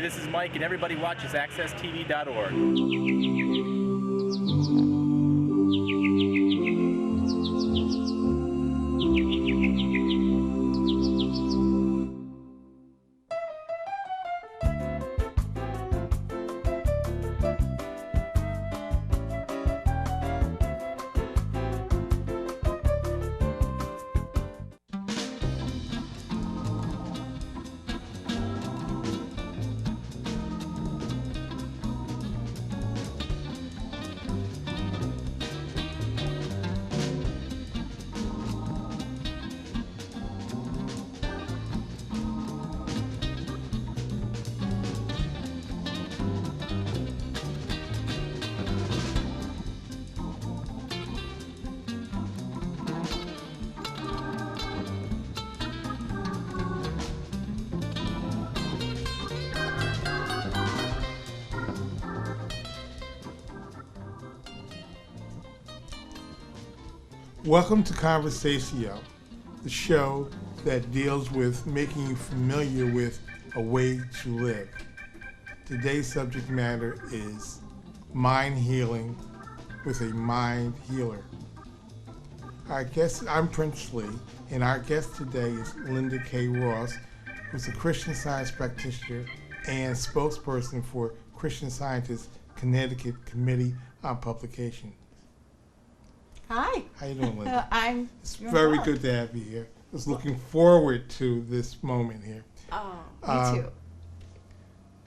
This is Mike, and everybody watches AccessTV.org. Welcome to Conversatio, the show that deals with making you familiar with a way to live. Today's subject matter is mind healing with a mind healer. I'm Prince Lee, and our guest today is Linda K. Ross, who's a Christian Science practitioner and spokesperson for Christian Scientists Connecticut Committee on Publication. Hi. How you doing, Linda? It's very good to have you here. I was looking forward to this moment here. Oh, me too.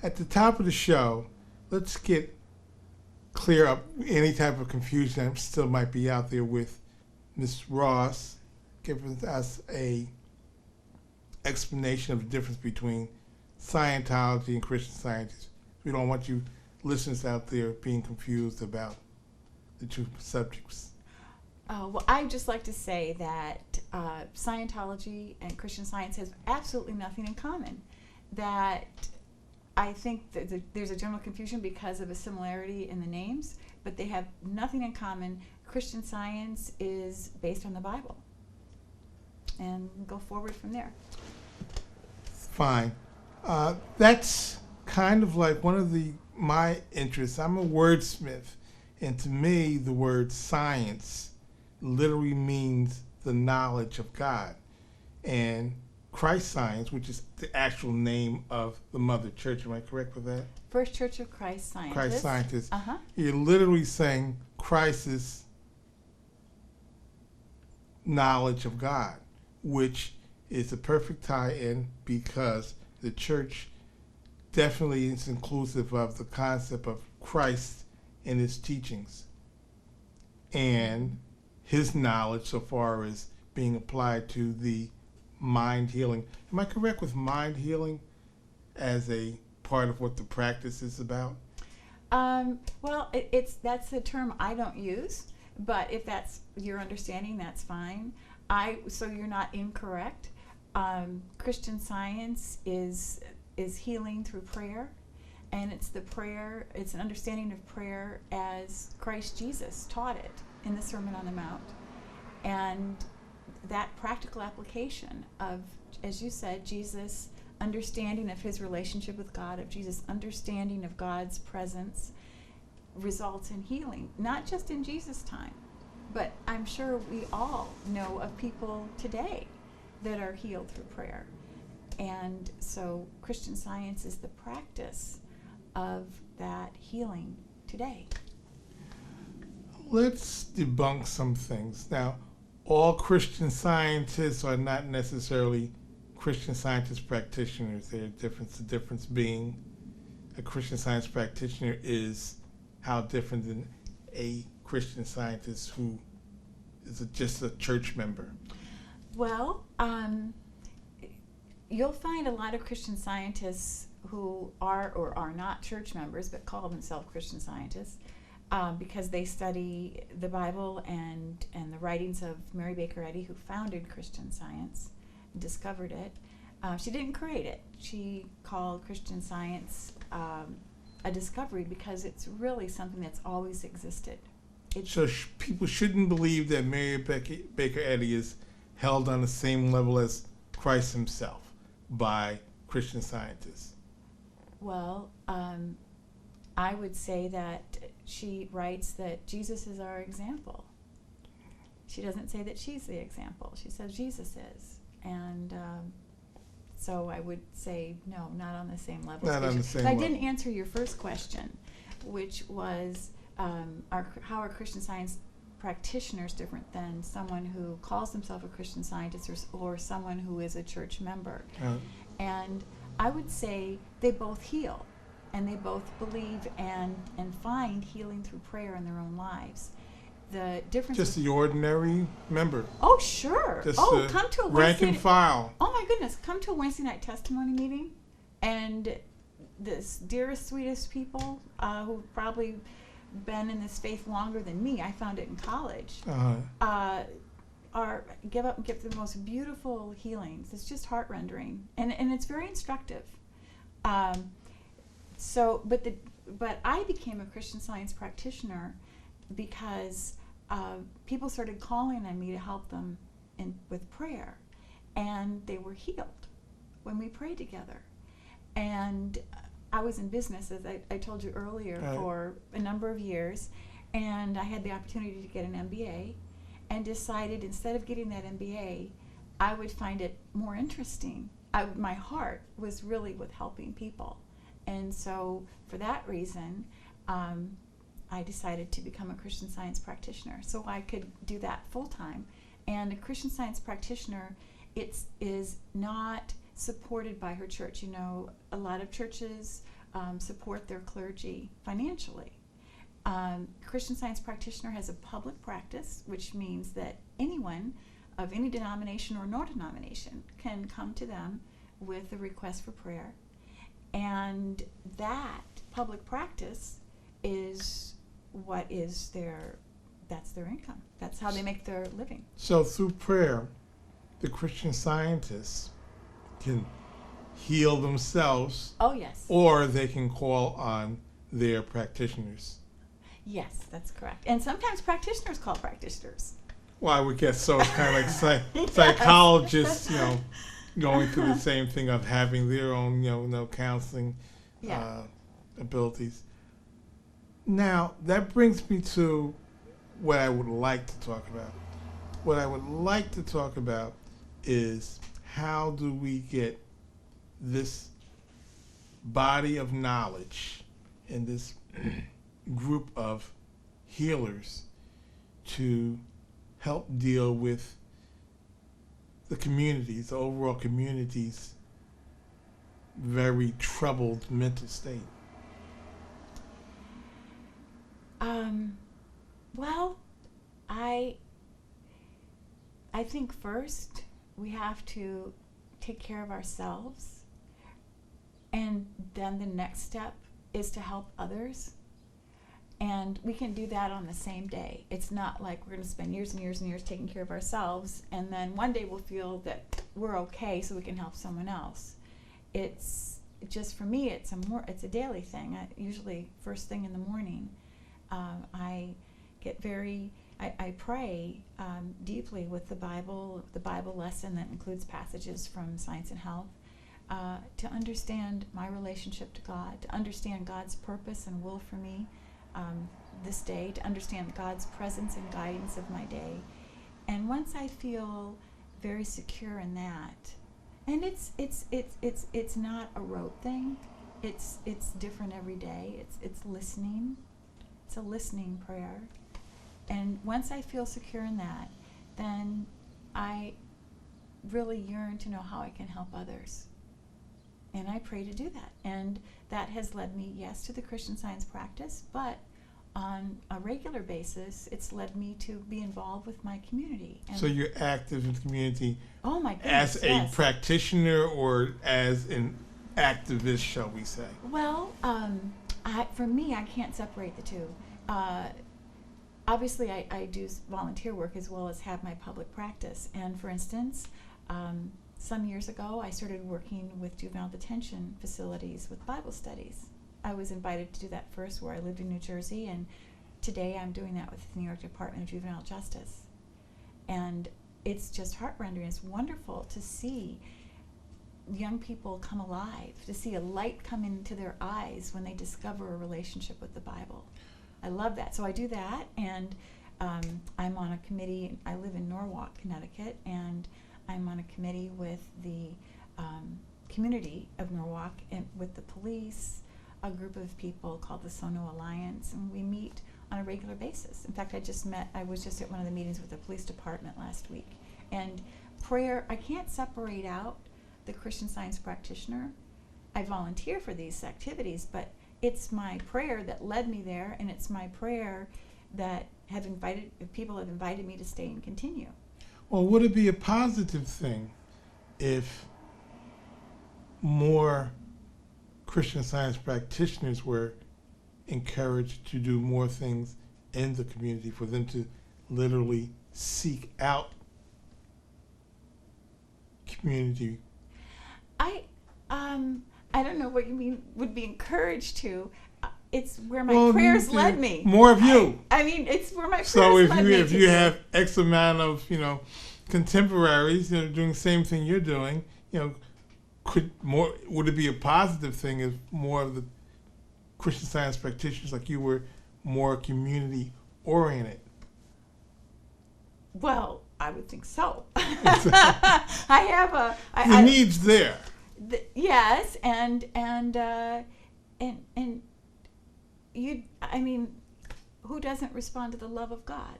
At the top of the show, let's clear up any type of confusion that still might be out there with Ms. Ross giving us a explanation of the difference between Scientology and Christian Scientists. We don't want you listeners out there being confused about the two subjects. Well, I'd just like to say that Scientology and Christian Science has absolutely nothing in common. That I think that there's a general confusion because of a similarity in the names, but they have nothing in common. Christian Science is based on the Bible. And go forward from there. Fine. That's kind of like one of my interests. I'm a wordsmith, and to me, the word science literally means the knowledge of God. And Christ Science, which is the actual name of the mother church, am I correct with that? First Church of Christ Scientists. Christ Scientists. Uh-huh. You're literally saying Christ's knowledge of God, which is a perfect tie-in because the church definitely is inclusive of the concept of Christ and his teachings and his knowledge so far as being applied to the mind healing. Am I correct with mind healing as a part of what the practice is about? Well, that's a term I don't use, but if that's your understanding, that's fine. So you're not incorrect. Christian Science is healing through prayer, and it's an understanding of prayer as Christ Jesus taught it in the Sermon on the Mount. And that practical application of, as you said, Jesus' understanding of his relationship with God, of Jesus' understanding of God's presence, results in healing, not just in Jesus' time, but I'm sure we all know of people today that are healed through prayer. And so Christian Science is the practice of that healing today. Let's debunk some things. Now, all Christian Scientists are not necessarily Christian Scientist practitioners. There's a difference. The difference being a Christian Science practitioner is how different than a Christian Scientist who is just a church member. Well, you'll find a lot of Christian Scientists who are or are not church members but call themselves Christian Scientists because they study the Bible and the writings of Mary Baker Eddy, who founded Christian Science, discovered it. She didn't create it. She called Christian Science a discovery because it's really something that's always existed. So people shouldn't believe that Mary Baker Eddy is held on the same level as Christ himself by Christian Scientists. Well, I would say that she writes that Jesus is our example. She doesn't say that she's the example. She says Jesus is. And so I would say, no, not on the same level. Not on the same but level. I didn't answer your first question, which was how are Christian Science practitioners different than someone who calls himself a Christian Scientist or someone who is a church member? And I would say they both heal, and they both believe and find healing through prayer in their own lives. The difference. Just the ordinary member. Oh, sure. Just Come to a rank Wednesday. and file. Oh my goodness, come to a Wednesday night testimony meeting, and this dearest, sweetest people who've probably been in this faith longer than me. I found it in college. Give the most beautiful healings. It's just heart rendering, and it's very instructive. But I became a Christian Science practitioner because people started calling on me to help them with prayer, and they were healed when we prayed together. And I was in business, as I told you earlier, for a number of years, and I had the opportunity to get an MBA, and decided instead of getting that MBA, I would find it more interesting. My heart was really with helping people, and so for that reason, I decided to become a Christian Science practitioner so I could do that full time. And a Christian Science practitioner, is not supported by her church. You know, a lot of churches support their clergy financially. Christian Science practitioner has a public practice, which means that anyone of any denomination or no denomination can come to them with a request for prayer. And that public practice is what is that's their income. That's how they make their living. So through prayer, the Christian Scientists can heal themselves. Oh, yes. Or they can call on their practitioners. Yes, that's correct. And sometimes practitioners call practitioners. Well, I would guess so. It's kind of like psychologists, going through the same thing of having their own, counseling abilities. Now, that brings me to what I would like to talk about. What I would like to talk about is how do we get this body of knowledge and this group of healers to help deal with the communities, the overall community's very troubled mental state? Well, I think first we have to take care of ourselves, and then the next step is to help others. And we can do that on the same day. It's not like we're going to spend years and years and years taking care of ourselves, and then one day we'll feel that we're okay so we can help someone else. It's just, for me, it's a daily thing. Usually first thing in the morning, I pray deeply with the Bible lesson that includes passages from Science and Health, to understand my relationship to God, to understand God's purpose and will for me this day, to understand God's presence and guidance of my day. And once I feel very secure in that, and it's not a rote thing. It's different every day. It's listening. It's a listening prayer. And once I feel secure in that, then I really yearn to know how I can help others. And I pray to do that. And that has led me, yes, to the Christian Science practice, but on a regular basis, it's led me to be involved with my community. And so you're active in the community. Oh my goodness, as a practitioner or as an activist, shall we say? Well, for me, I can't separate the two. Obviously, I do volunteer work as well as have my public practice. And for instance, some years ago, I started working with juvenile detention facilities with Bible studies. I was invited to do that first where I lived in New Jersey, and today I'm doing that with the New York Department of Juvenile Justice. And it's just heart-rending. It's wonderful to see young people come alive, to see a light come into their eyes when they discover a relationship with the Bible. I love that. So I do that, and I'm on a committee. I live in Norwalk, Connecticut, and I'm on a committee with the community of Norwalk and with the police, a group of people called the Sono Alliance, and we meet on a regular basis. In fact, I was just at one of the meetings with the police department last week. And prayer, I can't separate out the Christian Science practitioner. I volunteer for these activities, but it's my prayer that led me there, and it's my prayer that people have invited me to stay and continue. Well, would it be a positive thing if more Christian Science practitioners were encouraged to do more things in the community, for them to literally seek out community? I don't know what you mean would be encouraged to. It's where my prayers led me. More of you. I mean, it's where my prayers so led me. So if you have X amount of contemporaries doing the same thing you're doing, would it be a positive thing if more of the Christian Science practitioners like you were more community oriented? Well, I would think so. The need's there. Yes, and you. I mean, who doesn't respond to the love of God?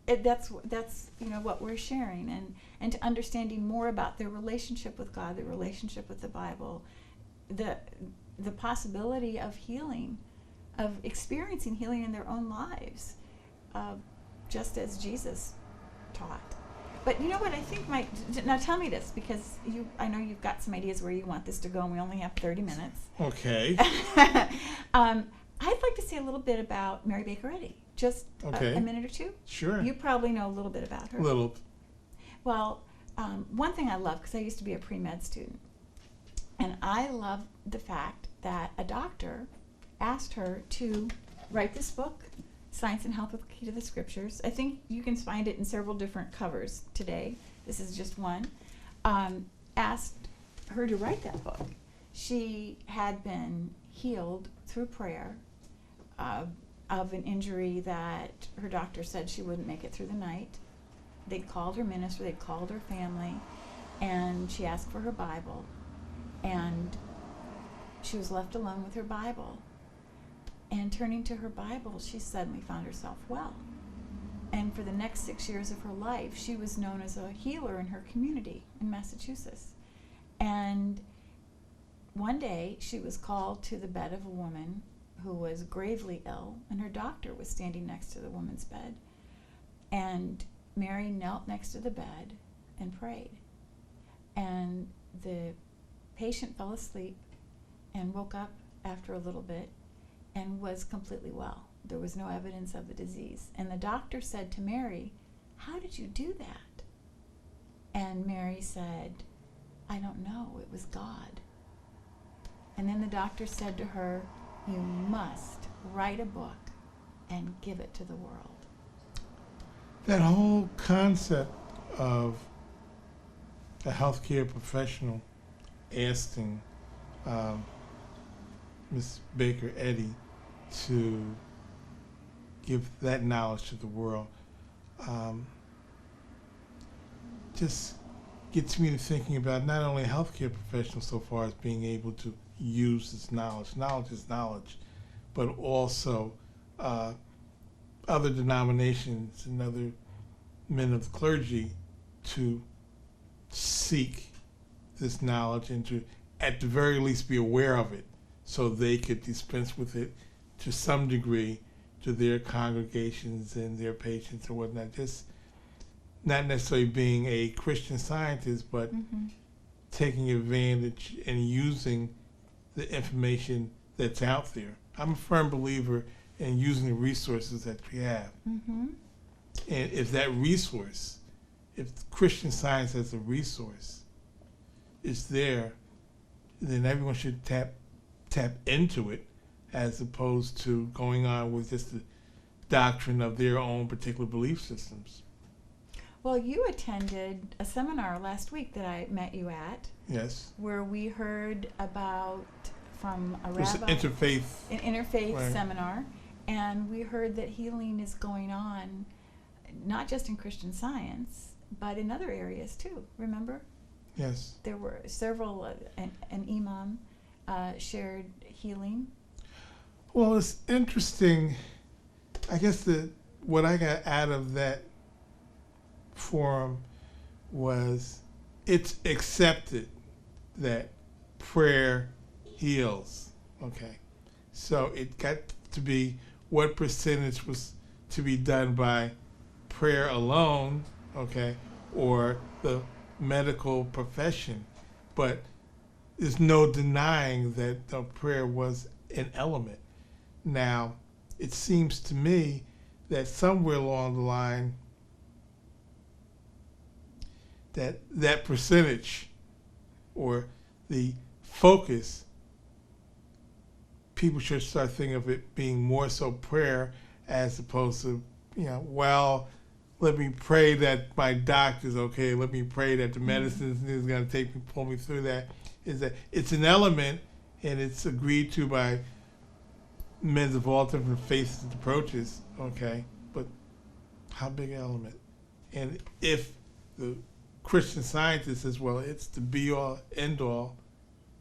That's what we're sharing, and to understanding more about their relationship with God, their relationship with the Bible, the possibility of healing, of experiencing healing in their own lives, just as Jesus taught. But you know what I think now tell me this, because I know you've got some ideas where you want this to go, and we only have 30 minutes. Okay. I'd like to say a little bit about Mary Baker Eddy. Just a minute or two? Sure. You probably know a little bit about her. A little. Well, one thing I love, because I used to be a pre-med student, and I love the fact that a doctor asked her to write this book, Science and Health with the Key to the Scriptures. I think you can find it in several different covers today. This is just one. Asked her to write that book. She had been healed through prayer of an injury that her doctor said she wouldn't make it through the night. They'd called her minister, they'd called her family, and she asked for her Bible, and she was left alone with her Bible. And turning to her Bible, she suddenly found herself well. And for the next 6 years of her life, she was known as a healer in her community in Massachusetts. And one day, she was called to the bed of a woman who was gravely ill, and her doctor was standing next to the woman's bed. And Mary knelt next to the bed and prayed. And the patient fell asleep and woke up after a little bit and was completely well. There was no evidence of the disease. And the doctor said to Mary, "How did you do that?" And Mary said, "I don't know. It was God." And then the doctor said to her, "You must write a book and give it to the world." That whole concept of a healthcare professional asking Miss Baker Eddy to give that knowledge to the world just gets me to thinking about not only healthcare professionals so far as being able to use this knowledge. Knowledge is knowledge, but also other denominations and other men of the clergy to seek this knowledge and to, at the very least, be aware of it so they could dispense with it to some degree to their congregations and their patients or whatnot. Just not necessarily being a Christian Scientist, but taking advantage and using the information that's out there. I'm a firm believer in using the resources that we have. And if that resource, if Christian Science as a resource is there, then everyone should tap into it, as opposed to going on with just the doctrine of their own particular belief systems. Well, you attended a seminar last week that I met you at, Yes. where we heard about from a It was an rabbi, interfaith. an interfaith Right. seminar, and we heard that healing is going on, not just in Christian Science, but in other areas too. Remember, Yes. there were several. An imam shared healing. Well, it's interesting. I guess what I got out of that forum was it's accepted that prayer heals. Okay. So it got to be what percentage was to be done by prayer alone, okay, or the medical profession. But there's no denying that the prayer was an element. Now, it seems to me that somewhere along the line that percentage or the focus, people should start thinking of it being more so prayer as opposed to, well, let me pray that my doctor's okay, let me pray that the medicine is going to pull me through that. Is that it's an element and it's agreed to by men of all different faiths and approaches, okay, but how big an element? And if the Christian Scientist says, well, it's the be-all, end-all,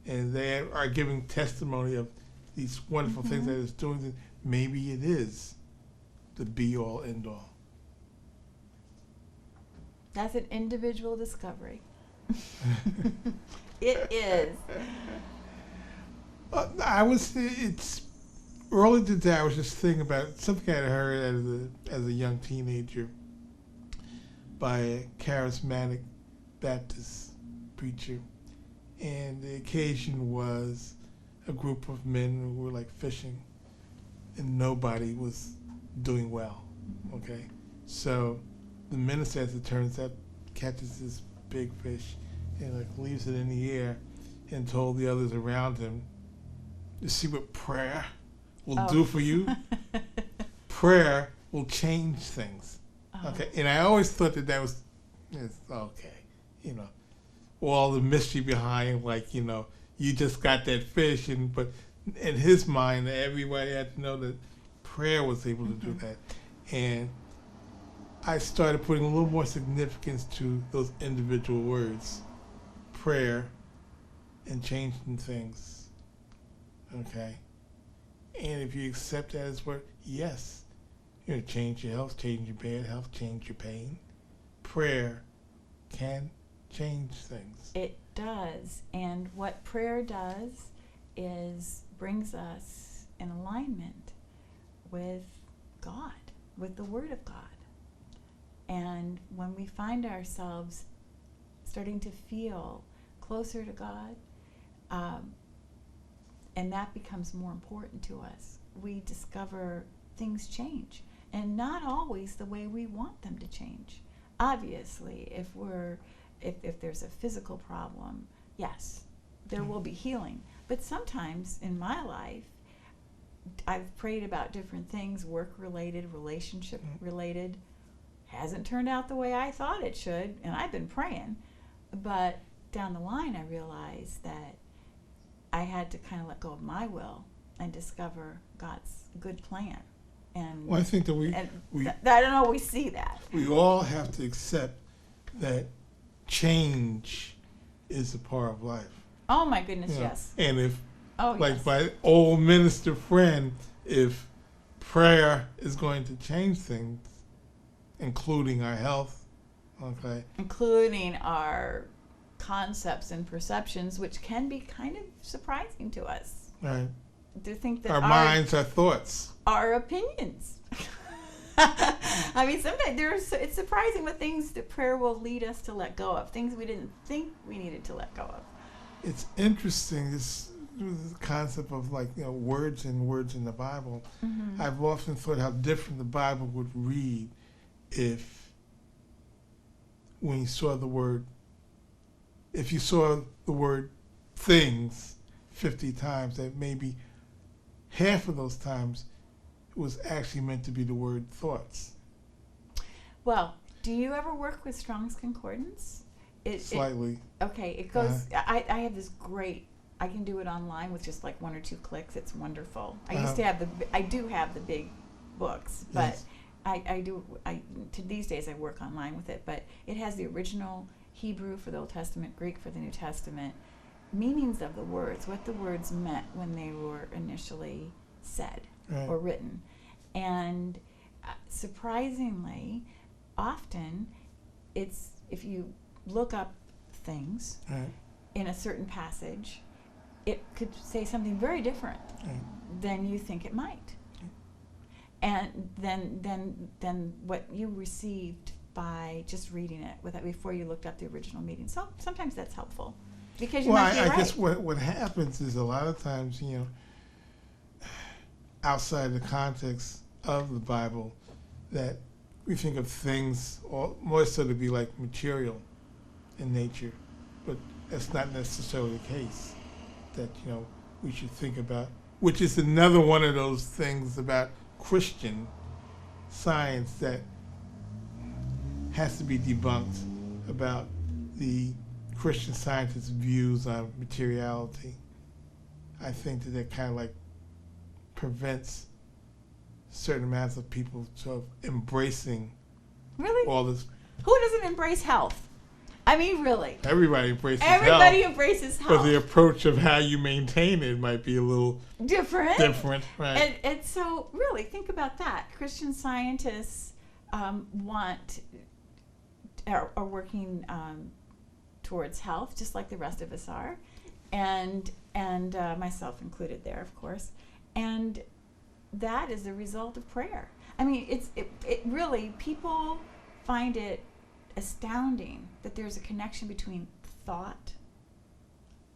and they are giving testimony of these wonderful things that it's doing, then maybe it is the be-all, end-all. That's an individual discovery. It is. It's early today. I was just thinking about something I had heard as a young teenager by a charismatic Baptist preacher, and the occasion was a group of men who were like fishing, and nobody was doing well. Okay, so the minister, as it turns out, catches this big fish and like leaves it in the air, and told the others around him, "You see what prayer will do for you? Prayer will change things." Okay, and I always thought that was okay, all the mystery behind, like, you just got that fish, but in his mind, everybody had to know that prayer was able to do that. And I started putting a little more significance to those individual words, prayer and changing things. Okay, and if you accept that as word, yes, you're going to change your health, change your bad health, change your pain. Prayer can change things. It does. And what prayer does is brings us in alignment with God, with the Word of God. And when we find ourselves starting to feel closer to God, and that becomes more important to us, we discover things change. And not always the way we want them to change. Obviously, if there's a physical problem, yes, there will be healing. But sometimes in my life, I've prayed about different things, work-related, relationship-related. Hasn't turned out the way I thought it should, and I've been praying. But down the line, I realized that I had to kind of let go of my will and discover God's good plan. And Well, I think that I don't always see that. we all have to accept that change is a part of life. Oh my goodness, yes. And if, like yes. my old minister friend, if prayer is going to change things, including our health, okay, Including our concepts and perceptions, which can be kind of surprising to us. right, To think that our minds, our thoughts. our opinions. I mean, sometimes it's surprising what things that prayer will lead us to let go of, things we didn't think we needed to let go of. It's interesting, this concept of words in the Bible. Mm-hmm. I've often thought how different the Bible would read if when you saw the word, if you saw the word things 50 times, that maybe half of those times was actually meant to be the word thoughts. Well, Do you ever work with Strong's Concordance? Slightly. Okay, it goes. I have this great. I can do it online with just like 1 or 2 clicks. It's wonderful. I used to have I do have the big books, but yes. These days I work online with it. But it has the original Hebrew for the Old Testament, Greek for the New Testament, meanings of the words, what the words meant when they were initially said or written, and surprisingly, often it's if you look up things in a certain passage, it could say something very different than you think it might, and then what you received by just reading it before you looked up the original meaning. So sometimes that's helpful because you might be right. I guess what happens is a lot of times, outside the context of the Bible, that we think of things more so to be like material in nature, but that's not necessarily the case. That we should think about, which is another one of those things about Christian science that has to be debunked about the Christian scientists' views on materiality. I think that kind of like prevents certain amounts of people sort of embracing all this. Who doesn't embrace health? I mean, really. Everybody embraces Everybody health. embraces health. But the approach of how you maintain it might be a little different, right? And so, really, think about that. Christian scientists are working towards health, just like the rest of us are, and myself included there, of course. And that is a result of prayer. I mean, it really, people find it astounding that there's a connection between thought,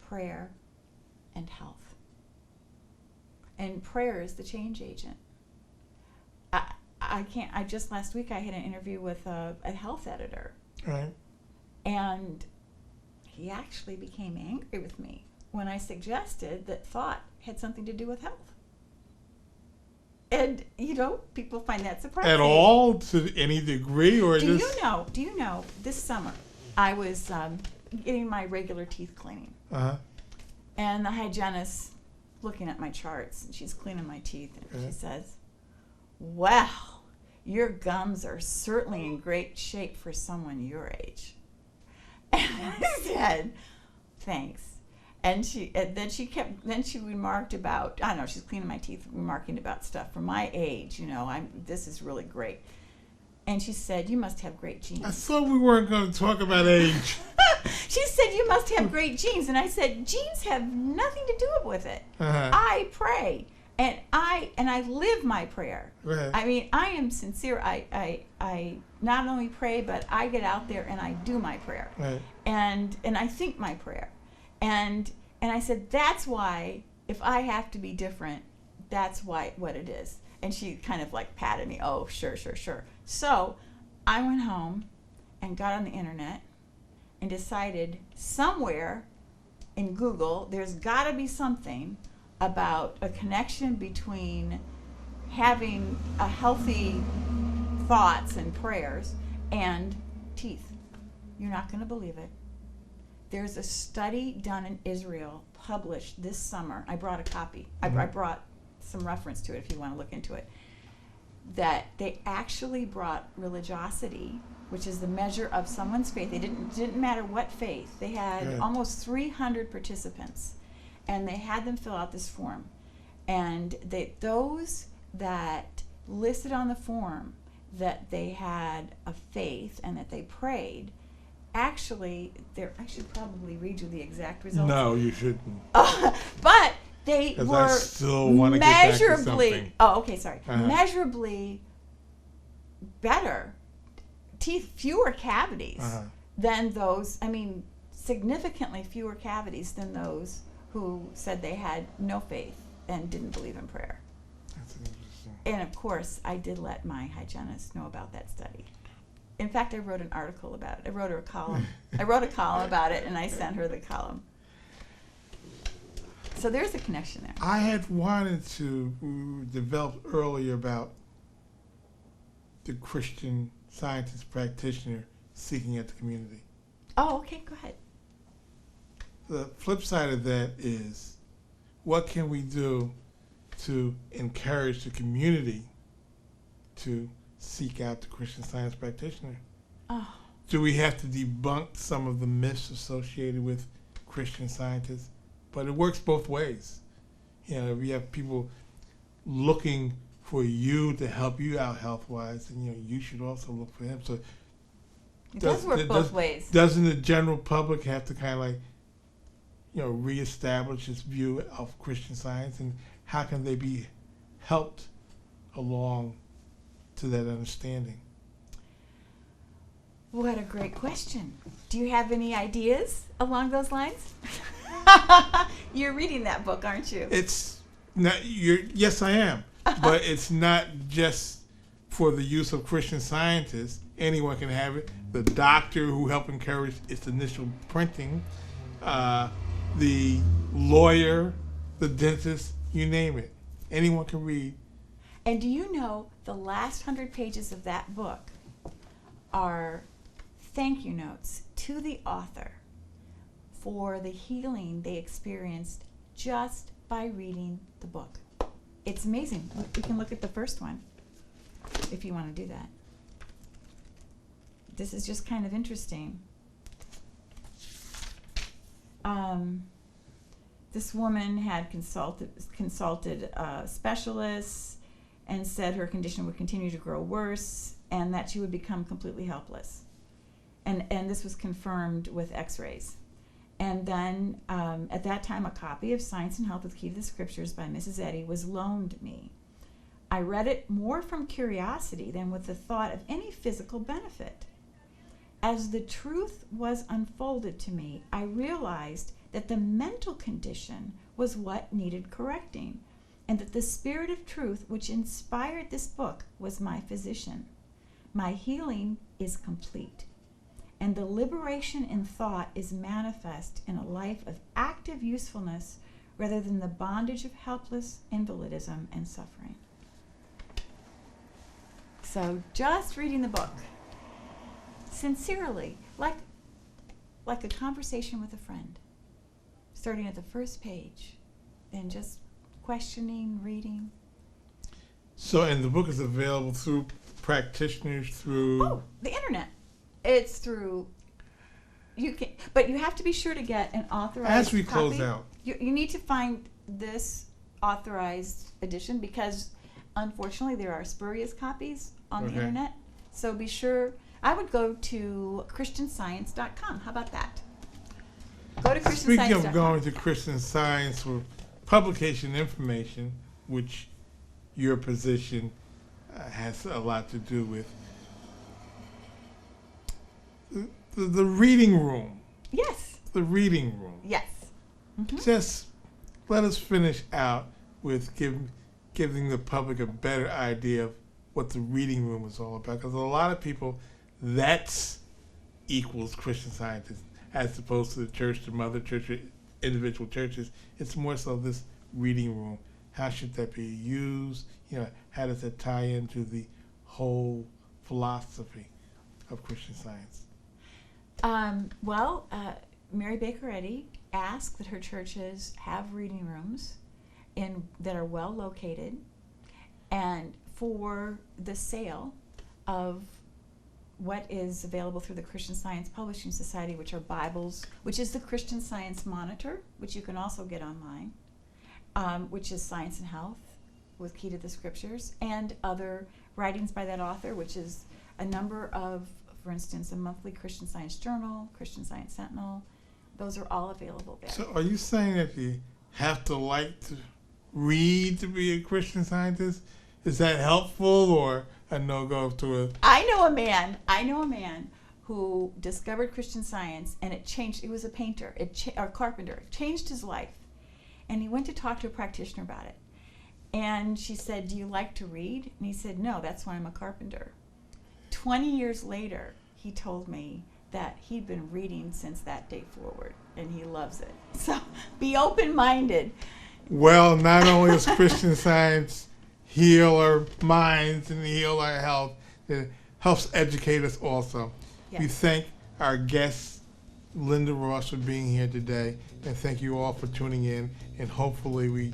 prayer, and health. And prayer is the change agent. Just last week I had an interview with a health editor. Right. And he actually became angry with me when I suggested that thought had something to do with health. And, people find that surprising. At all, to any degree, or do you know, this summer, I was getting my regular teeth cleaning. And the hygienist looking at my charts, and she's cleaning my teeth, and she says, "Well, your gums are certainly in great shape for someone your age." And I said, "Thanks." And then she remarked about, I don't know, she's cleaning my teeth, remarking about stuff for my age, this is really great. And she said, "You must have great genes." I thought we weren't going to talk about age. She said, "You must have great genes." And I said, "Genes have nothing to do with it. I pray, and I live my prayer. I mean, I am sincere. I not only pray, but I get out there and I do my prayer. And I think my prayer. And I said, that's why, if I have to be different, that's what it is. And she kind of like patted me. "Oh, sure. So I went home and got on the internet and decided somewhere in Google there's got to be something about a connection between having a healthy thoughts and prayers and teeth. You're not going to believe it. There's a study done in Israel, published this summer. I brought a copy. I brought some reference to it if you want to look into it. That they actually brought religiosity, which is the measure of someone's faith. They didn't matter what faith. They had almost 300 participants, and they had them fill out this form. And those that listed on the form that they had a faith and that they prayed, actually, I should probably read you the exact results. No, you shouldn't. But they were I still want to get back to something. Measurably better teeth, fewer cavities than those. I mean, significantly fewer cavities than those who said they had no faith and didn't believe in prayer. That's interesting. And of course, I did let my hygienist know about that study. In fact, I wrote an article about it. I wrote her a column. I wrote a column about it, and I sent her the column. So there's a connection there. I had wanted to develop earlier about the Christian scientist practitioner seeking at the community. Oh, okay, go ahead. The flip side of that is, what can we do to encourage the community to seek out the Christian Science practitioner? Oh. Do we have to debunk some of the myths associated with Christian scientists? But it works both ways. You know, if you have people looking for you to help you out health-wise, then you should also look for them. So it does work both ways. Doesn't the general public have to kind of reestablish its view of Christian Science, and how can they be helped along to that understanding? What a great question. Do you have any ideas along those lines? You're reading that book, aren't you? It's not. Yes, I am. But it's not just for the use of Christian scientists. Anyone can have it. The doctor who helped encourage its initial printing, the lawyer, the dentist, you name it. Anyone can read. And do you know the last 100 pages of that book are thank you notes to the author for the healing they experienced just by reading the book. It's amazing. We can look at the first one if you want to do that. This is just kind of interesting. This woman had consulted specialists and said her condition would continue to grow worse and that she would become completely helpless. And this was confirmed with x-rays. And then at that time, a copy of Science and Health with Key to the Scriptures by Mrs. Eddy was loaned me. I read it more from curiosity than with the thought of any physical benefit. As the truth was unfolded to me, I realized that the mental condition was what needed correcting, and that the spirit of truth which inspired this book was my physician. My healing is complete, and the liberation in thought is manifest in a life of active usefulness rather than the bondage of helpless invalidism and suffering. So just reading the book, sincerely, like a conversation with a friend, starting at the first page, and just questioning, reading. So, and the book is available through practitioners, through the internet. It's through but you have to be sure to get an authorized copy. As we close out, you need to find this authorized edition, because unfortunately there are spurious copies on the internet. So be sure. I would go to christianscience.com. How about that? Go to christianscience.com. Speaking of going to Christian Science for publication information, which your position has a lot to do with, the reading room. Yes. The reading room. Yes. Mm-hmm. Just let us finish out with giving the public a better idea of what the reading room is all about. Because a lot of people, that's equals Christian Scientists, as opposed to the church, the mother church, or individual churches. It's more so this reading room. How should that be used? How does that tie into the whole philosophy of Christian Science? Mary Baker Eddy asked that her churches have reading rooms that are well located, and for the sale of what is available through the Christian Science Publishing Society, which are Bibles, which is the Christian Science Monitor, which you can also get online, which is Science and Health with Key to the Scriptures, and other writings by that author, which is a number of, for instance, a monthly Christian Science Journal, Christian Science Sentinel. Those are all available there. So are you saying that you have to like to read to be a Christian Scientist? Is that helpful or a no-go to it? I know a man who discovered Christian Science, and it changed. He was a painter, or carpenter. It changed his life. And he went to talk to a practitioner about it. And she said, "Do you like to read?" And he said, "No, that's why I'm a carpenter." 20 years later, he told me that he'd been reading since that day forward, and he loves it. So be open-minded. Well, not only is Christian Science heal our minds and heal our health, helps educate us also. We Yes. thank our guest, Linda Ross, for being here today, and thank you all for tuning in, and hopefully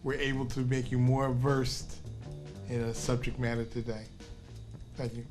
we're able to make you more versed in a subject matter today. Thank you.